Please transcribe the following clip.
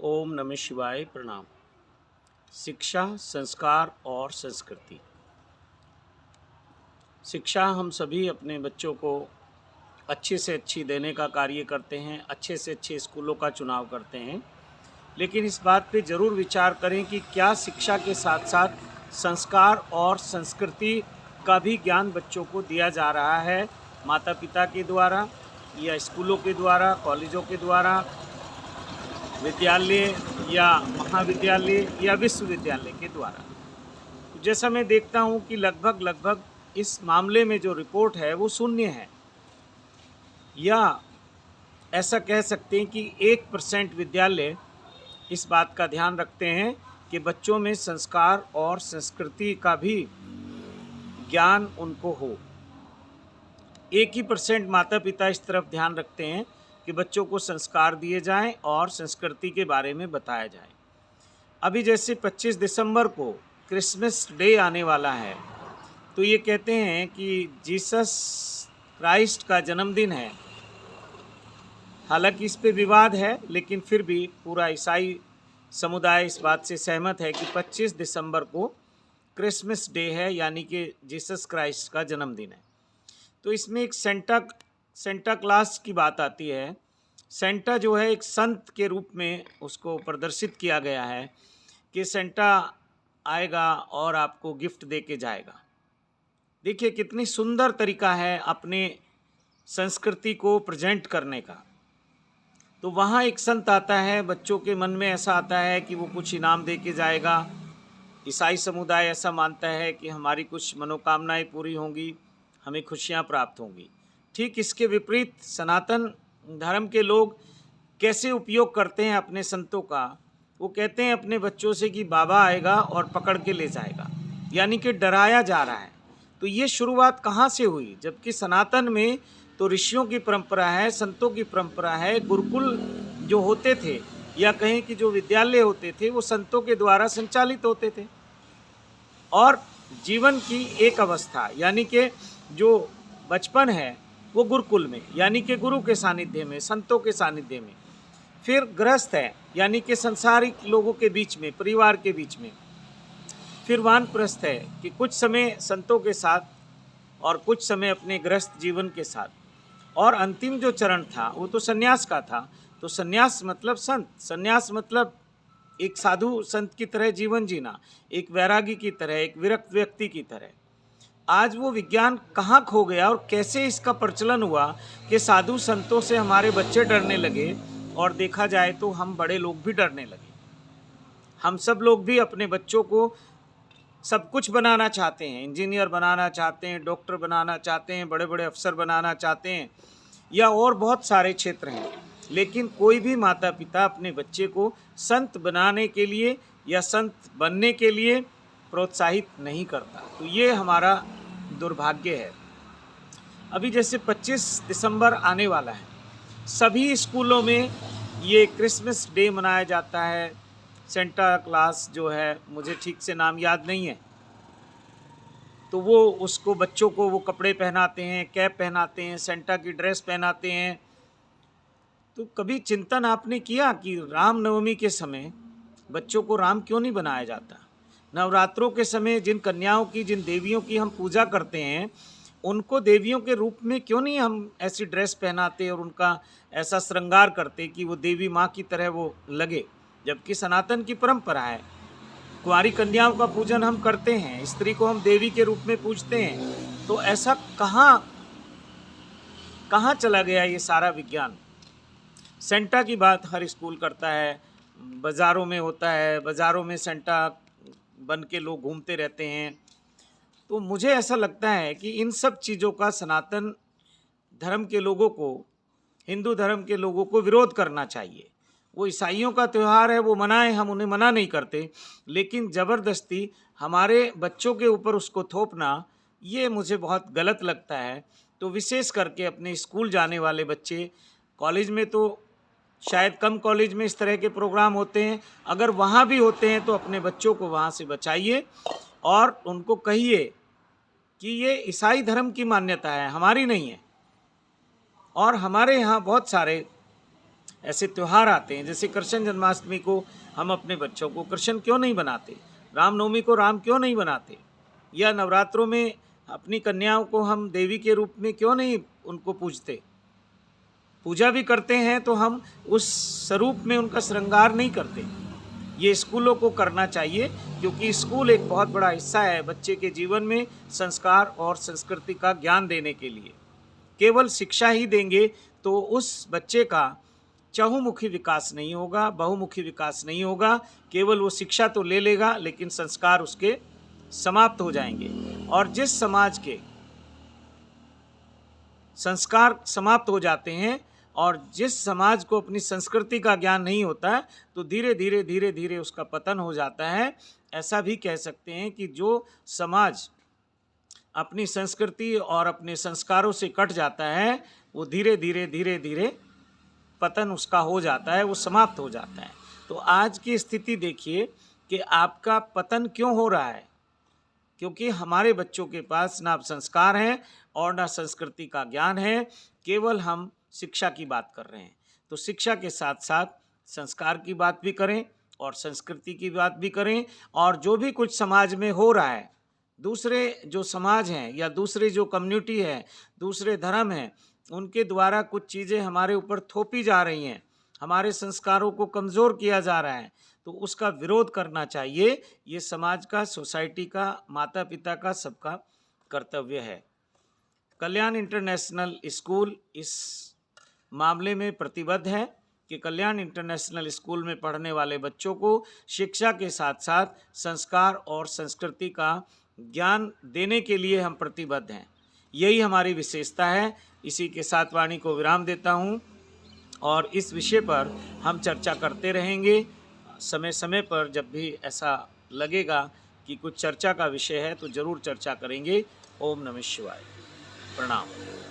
ओम नमः शिवाय। प्रणाम। शिक्षा, संस्कार और संस्कृति। शिक्षा हम सभी अपने बच्चों को अच्छे से अच्छी देने का कार्य करते हैं, अच्छे से अच्छे स्कूलों का चुनाव करते हैं, लेकिन इस बात पे ज़रूर विचार करें कि क्या शिक्षा के साथ साथ संस्कार और संस्कृति का भी ज्ञान बच्चों को दिया जा रहा है, माता पिता के द्वारा या स्कूलों के द्वारा, कॉलेजों के द्वारा, विद्यालय या महाविद्यालय या विश्वविद्यालय के द्वारा। जैसा मैं देखता हूँ कि लगभग इस मामले में जो रिपोर्ट है वो शून्य है, या ऐसा कह सकते हैं कि 1% विद्यालय इस बात का ध्यान रखते हैं कि बच्चों में संस्कार और संस्कृति का भी ज्ञान उनको हो। 1% माता पिता इस तरफ ध्यान रखते हैं कि बच्चों को संस्कार दिए जाएं और संस्कृति के बारे में बताया जाए। अभी जैसे 25 दिसंबर को क्रिसमस डे आने वाला है, तो ये कहते हैं कि जीसस क्राइस्ट का जन्मदिन है। हालांकि इस पे विवाद है, लेकिन फिर भी पूरा ईसाई समुदाय इस बात से सहमत है कि 25 दिसंबर को क्रिसमस डे है, यानी कि जीसस क्राइस्ट का जन्मदिन है। तो इसमें एक सेंटा क्लास की बात आती है। सेंटा जो है एक संत के रूप में उसको प्रदर्शित किया गया है कि सेंटा आएगा और आपको गिफ्ट दे के जाएगा। देखिए कितनी सुंदर तरीका है अपने संस्कृति को प्रेजेंट करने का। तो वहाँ एक संत आता है, बच्चों के मन में ऐसा आता है कि वो कुछ इनाम दे के जाएगा। ईसाई समुदाय ऐसा मानता है कि हमारी कुछ मनोकामनाएं पूरी होंगी, हमें खुशियाँ प्राप्त होंगी। ठीक इसके विपरीत सनातन धर्म के लोग कैसे उपयोग करते हैं अपने संतों का। वो कहते हैं अपने बच्चों से कि बाबा आएगा और पकड़ के ले जाएगा, यानी कि डराया जा रहा है। तो ये शुरुआत कहाँ से हुई? जबकि सनातन में तो ऋषियों की परंपरा है, संतों की परंपरा है। गुरुकुल जो होते थे या कहें कि जो विद्यालय होते थे वो संतों के द्वारा संचालित होते थे, और जीवन की एक अवस्था यानी कि जो बचपन है वो गुरुकुल में, यानी कि गुरु के सानिध्य में, संतों के सानिध्य में। फिर गृहस्थ है, यानी कि संसारिक लोगों के बीच में, परिवार के बीच में। फिर वानप्रस्थ है कि कुछ समय संतों के साथ और कुछ समय अपने गृहस्थ जीवन के साथ। और अंतिम जो चरण था वो तो सन्यास का था। तो सन्यास मतलब संत, सन्यास मतलब एक साधु संत की तरह जीवन जीना, एक वैरागी की तरह, एक विरक्त व्यक्ति की तरह। आज वो विज्ञान कहाँ खो गया और कैसे इसका प्रचलन हुआ कि साधु संतों से हमारे बच्चे डरने लगे, और देखा जाए तो हम बड़े लोग भी डरने लगे। हम सब लोग भी अपने बच्चों को सब कुछ बनाना चाहते हैं, इंजीनियर बनाना चाहते हैं, डॉक्टर बनाना चाहते हैं, बड़े बड़े अफसर बनाना चाहते हैं, या और बहुत सारे क्षेत्र हैं। लेकिन कोई भी माता पिता अपने बच्चे को संत बनाने के लिए या संत बनने के लिए प्रोत्साहित नहीं करता। तो ये हमारा दुर्भाग्य है। अभी जैसे 25 दिसंबर आने वाला है, सभी स्कूलों में ये क्रिसमस डे मनाया जाता है। सेंटा क्लास जो है, मुझे ठीक से नाम याद नहीं है, तो वो उसको बच्चों को वो कपड़े पहनाते हैं, कैप पहनाते हैं, सेंटा की ड्रेस पहनाते हैं। तो कभी चिंतन आपने किया कि रामनवमी के समय बच्चों को राम क्यों नहीं बनाया जाता? नवरात्रों के समय जिन कन्याओं की, जिन देवियों की हम पूजा करते हैं, उनको देवियों के रूप में क्यों नहीं हम ऐसी ड्रेस पहनाते और उनका ऐसा श्रृंगार करते कि वो देवी माँ की तरह वो लगे? जबकि सनातन की परंपरा है, कुंवारी कन्याओं का पूजन हम करते हैं, स्त्री को हम देवी के रूप में पूजते हैं। तो ऐसा कहाँ चला गया ये सारा विज्ञान? सेंटा की बात हर स्कूल करता है, बाज़ारों में होता है, बाज़ारों में सेंटा बन के लोग घूमते रहते हैं। तो मुझे ऐसा लगता है कि इन सब चीज़ों का सनातन धर्म के लोगों को, हिंदू धर्म के लोगों को विरोध करना चाहिए। वो ईसाइयों का त्यौहार है, वो मनाएं, हम उन्हें मना नहीं करते, लेकिन ज़बरदस्ती हमारे बच्चों के ऊपर उसको थोपना, ये मुझे बहुत गलत लगता है। तो विशेष करके अपने स्कूल जाने वाले बच्चे, कॉलेज में तो शायद कम कॉलेज में इस तरह के प्रोग्राम होते हैं, अगर वहाँ भी होते हैं तो अपने बच्चों को वहाँ से बचाइए और उनको कहिए कि ये ईसाई धर्म की मान्यता है, हमारी नहीं है। और हमारे यहाँ बहुत सारे ऐसे त्यौहार आते हैं, जैसे कृष्ण जन्माष्टमी को हम अपने बच्चों को कृष्ण क्यों नहीं बनाते, रामनवमी को राम क्यों नहीं बनाते, या नवरात्रों में अपनी कन्याओं को हम देवी के रूप में क्यों नहीं उनको पूजते। पूजा भी करते हैं तो हम उस स्वरूप में उनका श्रृंगार नहीं करते। ये स्कूलों को करना चाहिए, क्योंकि स्कूल एक बहुत बड़ा हिस्सा है बच्चे के जीवन में संस्कार और संस्कृति का ज्ञान देने के लिए। केवल शिक्षा ही देंगे तो उस बच्चे का चहुमुखी विकास नहीं होगा, बहुमुखी विकास नहीं होगा। केवल वो शिक्षा तो ले लेगा लेकिन संस्कार उसके समाप्त हो जाएंगे। और जिस समाज के संस्कार समाप्त हो जाते हैं और जिस समाज को अपनी संस्कृति का ज्ञान नहीं होता है, तो धीरे धीरे उसका पतन हो जाता है। ऐसा भी कह सकते हैं कि जो समाज अपनी संस्कृति और अपने संस्कारों से कट जाता है, वो धीरे धीरे पतन उसका हो जाता है, वो समाप्त हो जाता है। तो आज की स्थिति देखिए कि आपका पतन क्यों हो रहा है, क्योंकि हमारे बच्चों के पास ना संस्कार हैं और ना संस्कृति का ज्ञान है। केवल हम शिक्षा की बात कर रहे हैं। तो शिक्षा के साथ साथ संस्कार की बात भी करें और संस्कृति की बात भी करें, और जो भी कुछ समाज में हो रहा है, दूसरे जो समाज हैं या दूसरे जो कम्युनिटी है, दूसरे धर्म हैं, उनके द्वारा कुछ चीज़ें हमारे ऊपर थोपी जा रही हैं, हमारे संस्कारों को कमज़ोर किया जा रहा है, तो उसका विरोध करना चाहिए। ये समाज का, सोसाइटी का, माता पिता का, सबका कर्तव्य है। कल्याण इंटरनेशनल स्कूल इस मामले में प्रतिबद्ध है कि कल्याण इंटरनेशनल स्कूल में पढ़ने वाले बच्चों को शिक्षा के साथ साथ संस्कार और संस्कृति का ज्ञान देने के लिए हम प्रतिबद्ध हैं। यही हमारी विशेषता है। इसी के साथ वाणी को विराम देता हूँ और इस विषय पर हम चर्चा करते रहेंगे। समय समय पर जब भी ऐसा लगेगा कि कुछ चर्चा का विषय है तो ज़रूर चर्चा करेंगे। ओम नमः शिवाय। प्रणाम।